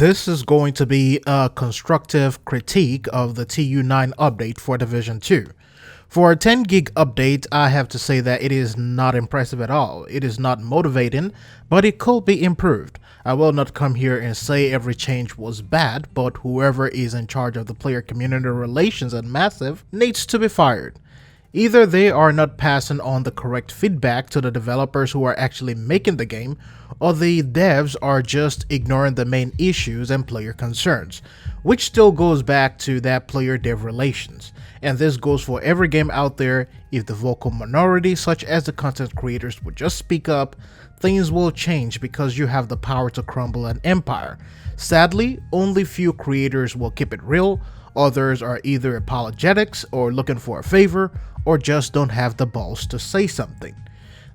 This is going to be a constructive critique of the TU9 update for Division 2. For a 10 gig update, I have to say that it is not impressive at all. It is not motivating, but it could be improved. I will not come here and say every change was bad, but whoever is in charge of the player community relations at Massive needs to be fired. Either they are not passing on the correct feedback to the developers who are actually making the game, or the devs are just ignoring the main issues and player concerns, which still goes back to that player-dev relations. And this goes for every game out there. If the vocal minority, such as the content creators, would just speak up, things will change because you have the power to crumble an empire. Sadly, only few creators will keep it real. Others are either apologetics or looking for a favor, or just don't have the balls to say something.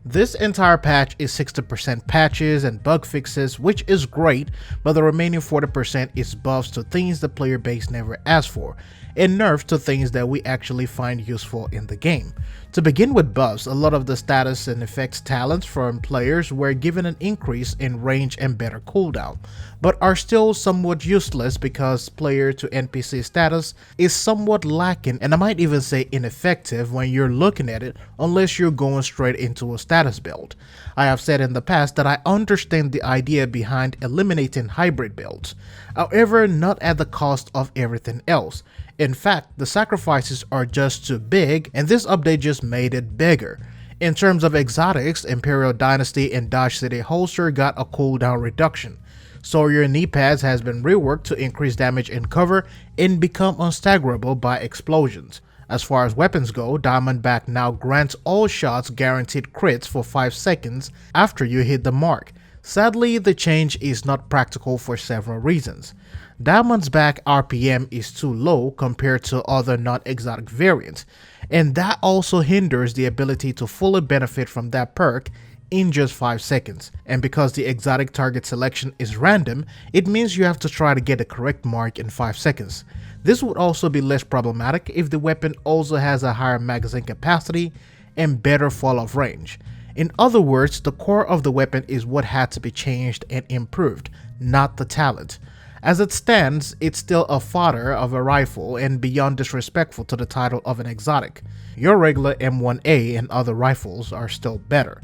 This entire patch is 60% patches and bug fixes, which is great, but the remaining 40% is buffs to things the player base never asked for, and nerfs to things that we actually find useful in the game. To begin with buffs, a lot of the status and effects talents from players were given an increase in range and better cooldown, but are still somewhat useless because player to NPC status is somewhat lacking, and I might even say ineffective when you're looking at it unless you're going straight into a status build. I have said in the past that I understand the idea behind eliminating hybrid builds, however not at the cost of everything else. In fact, the sacrifices are just too big, and this update just made it bigger. In terms of exotics, Imperial Dynasty and Dodge City Holster got a cooldown reduction. Sawyer knee pads has been reworked to increase damage in cover and become unstaggerable by explosions. As far as weapons go, Diamondback now grants all shots guaranteed crits for 5 seconds after you hit the mark. Sadly, the change is not practical for several reasons. Diamondback RPM is too low compared to other non-exotic variants, and that also hinders the ability to fully benefit from that perk in just 5 seconds. And because the exotic target selection is random, it means you have to try to get the correct mark in 5 seconds. This would also be less problematic if the weapon also has a higher magazine capacity and better fall-off range. In other words, the core of the weapon is what had to be changed and improved, not the talent. As it stands, it's still a fodder of a rifle and beyond disrespectful to the title of an exotic. Your regular M1A and other rifles are still better.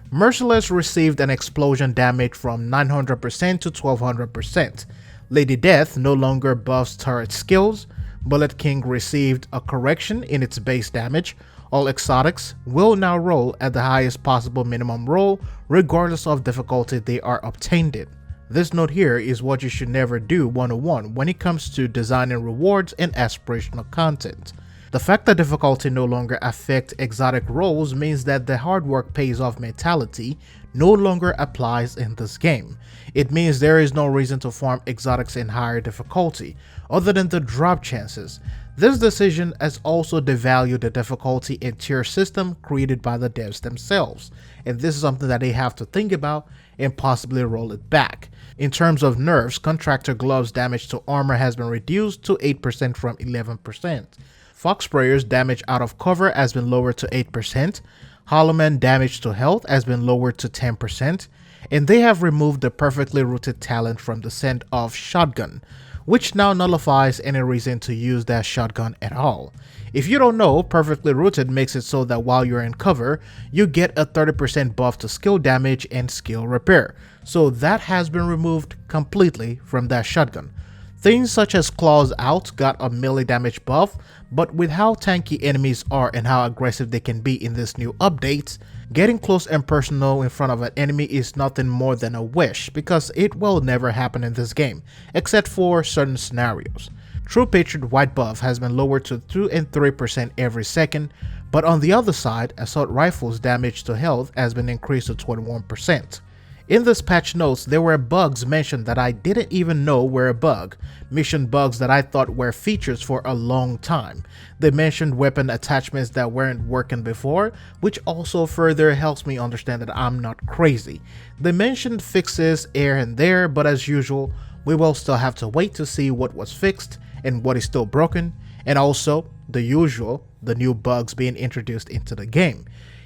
Merciless received an explosion damage from 900% to 1200%. Lady Death no longer buffs turret skills. Bullet King received a correction in its base damage. All exotics will now roll at the highest possible minimum roll regardless of difficulty they are obtained in. This note here is what you should never do 101 when it comes to designing rewards and aspirational content. The fact that difficulty no longer affects exotic rolls means that the hard work pays off mentality no longer applies in this game. It means there is no reason to farm exotics in higher difficulty, other than the drop chances. This decision has also devalued the difficulty and tier system created by the devs themselves, and this is something that they have to think about and possibly roll it back. In terms of nerfs, Contractor Gloves damage to armor has been reduced to 8% from 11%. Fox Sprayer's damage out of cover has been lowered to 8%. Hollowman damage to health has been lowered to 10%, and they have removed the perfectly rooted talent from the send-off shotgun, which now nullifies any reason to use that shotgun at all. If you don't know, perfectly rooted makes it so that while you're in cover, you get a 30% buff to skill damage and skill repair, so that has been removed completely from that shotgun. Things such as Claws Out got a melee damage buff, but with how tanky enemies are and how aggressive they can be in this new update, getting close and personal in front of an enemy is nothing more than a wish because it will never happen in this game, except for certain scenarios. True Patriot White buff has been lowered to 2 and 3% every second, but on the other side, Assault Rifle's damage to health has been increased to 21%. In this patch notes, there were bugs mentioned that I didn't even know were a bug, mission bugs that I thought were features for a long time. They mentioned weapon attachments that weren't working before, which also further helps me understand that I'm not crazy. They mentioned fixes here and there, but as usual, we will still have to wait to see what was fixed and what is still broken, and also, the usual, the new bugs being introduced into the game.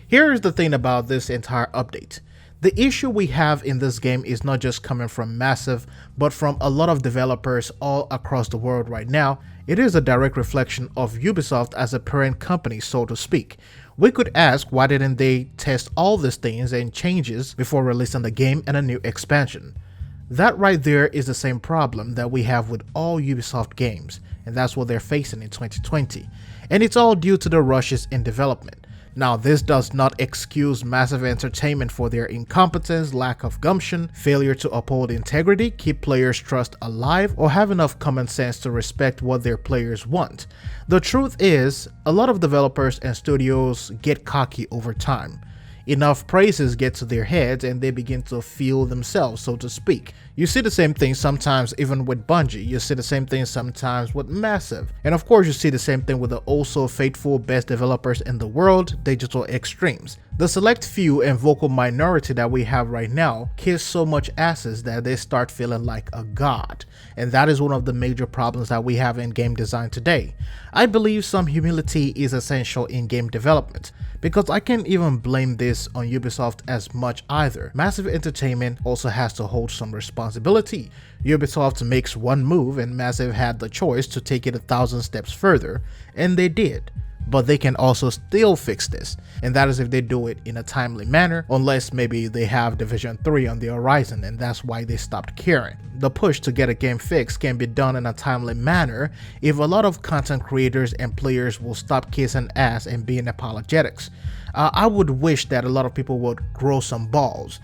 Here's the thing about this entire update. The issue we have in this game is not just coming from Massive, but from a lot of developers all across the world right now. It is a direct reflection of Ubisoft as a parent company, so to speak. We could ask, why didn't they test all these things and changes before releasing the game and a new expansion? That right there is the same problem that we have with all Ubisoft games, and that's what they're facing in 2020. And it's all due to the rushes in development. Now, this does not excuse Massive Entertainment for their incompetence, lack of gumption, failure to uphold integrity, keep players' trust alive, or have enough common sense to respect what their players want. The truth is, a lot of developers and studios get cocky over time. Enough praises get to their heads and they begin to feel themselves, so to speak. You see the same thing sometimes even with Bungie, you see the same thing sometimes with Massive, and of course you see the same thing with the also faithful best developers in the world, Digital Extremes. The select few and vocal minority that we have right now kiss so much asses that they start feeling like a god, and that is one of the major problems that we have in game design today. I believe some humility is essential in game development, because I can't even blame this on Ubisoft as much either. Massive Entertainment also has to hold some responsibility. Ubisoft makes one move and Massive had the choice to take it 1,000 steps further, and they did. But they can also still fix this, and that is if they do it in a timely manner, unless maybe they have Division 3 on the horizon and that's why they stopped caring. The push to get a game fixed can be done in a timely manner if a lot of content creators and players will stop kissing ass and being apologetics. I would wish that a lot of people would grow some balls.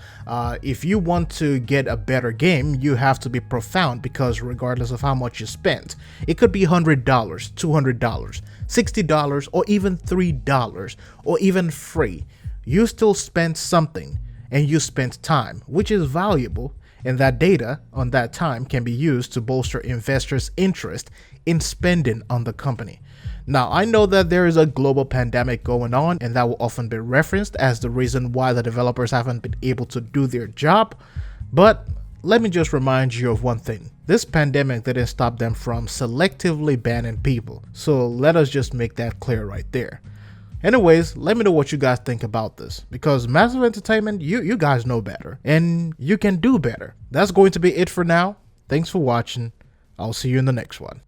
If you want to get a better game, you have to be profound, because regardless of how much you spent, it could be $100, $200, $60, or even $3, or even free. You still spent something, and you spent time, which is valuable, and that data on that time can be used to bolster investors' interest in spending on the company. Now, I know that there is a global pandemic going on, and that will often be referenced as the reason why the developers haven't been able to do their job, but let me just remind you of one thing. This pandemic didn't stop them from selectively banning people, so let us just make that clear right there. Anyways, let me know what you guys think about this, because Massive Entertainment, you guys know better, and you can do better. That's going to be it for now. Thanks for watching. I'll see you in the next one.